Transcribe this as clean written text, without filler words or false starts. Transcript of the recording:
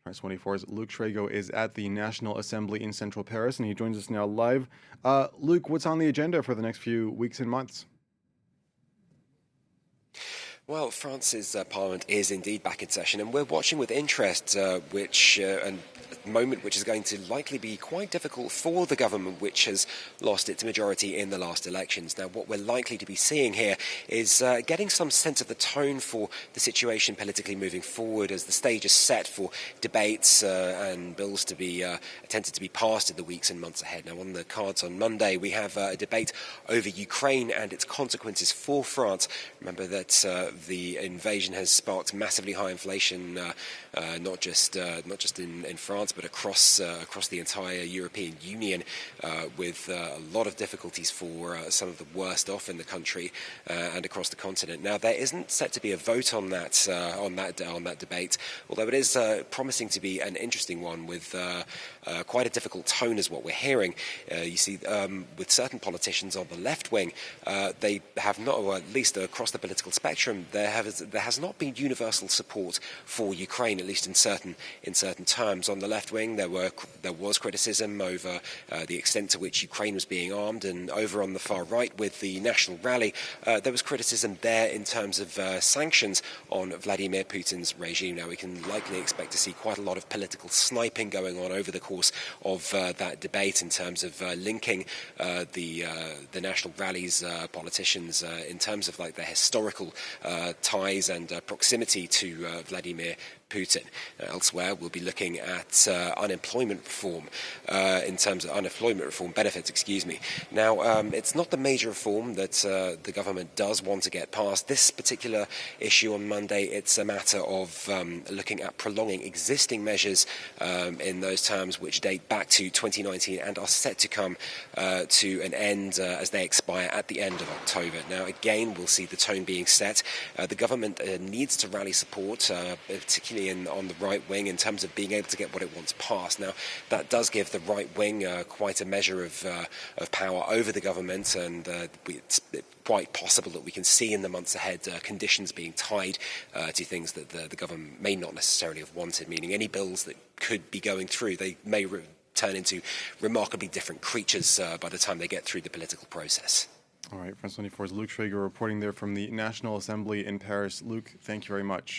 France 24's Luke Shrago is at the National Assembly in central Paris, and he joins us now live. Luke, what's on the agenda for the next few weeks and months? Well, France's parliament is indeed back in session, and we're watching with interest a moment which is going to likely be quite difficult for the government, which has lost its majority in the last elections. Now, what we're likely to be seeing here is getting some sense of the tone for the situation politically moving forward as the stage is set for debates and bills to be attempted to be passed in the weeks and months ahead. Now, on the cards on Monday, we have a debate over Ukraine and its consequences for France. Remember that the invasion has sparked massively high inflation, not just in France, but across the entire European Union, with a lot of difficulties for some of the worst off in the country and across the continent. Now, there isn't set to be a vote on that debate, although it is promising to be an interesting one with quite a difficult tone, is what we're hearing. You see, with certain politicians on the left wing, they have not, or at least across the political spectrum, there has not been universal support for Ukraine, at least in certain terms. On the left wing, there was criticism over the extent to which Ukraine was being armed, and over on the far right, with the National Rally, there was criticism there in terms of sanctions on Vladimir Putin's regime. Now, we can likely expect to see quite a lot of political sniping going on over the course of that debate in terms of linking the National Rally's politicians in terms of like their historical ties and proximity to Vladimir Putin. Elsewhere, we'll be looking at unemployment reform in terms of unemployment reform benefits, Now, it's not the major reform that the government does want to get passed. This particular issue on Monday, it's a matter of looking at prolonging existing measures in those terms which date back to 2019 and are set to come to an end as they expire at the end of October. Now, again, we'll see the tone being set. The government needs to rally support, particularly on the right wing, in terms of being able to get what it wants passed. Now, that does give the right wing quite a measure of power over the government, and it's quite possible that we can see in the months ahead conditions being tied to things that the government may not necessarily have wanted, meaning any bills that could be going through, they may turn into remarkably different creatures by the time they get through the political process. All right, France 24's Luke Shrago reporting there from the National Assembly in Paris. Luke, thank you very much.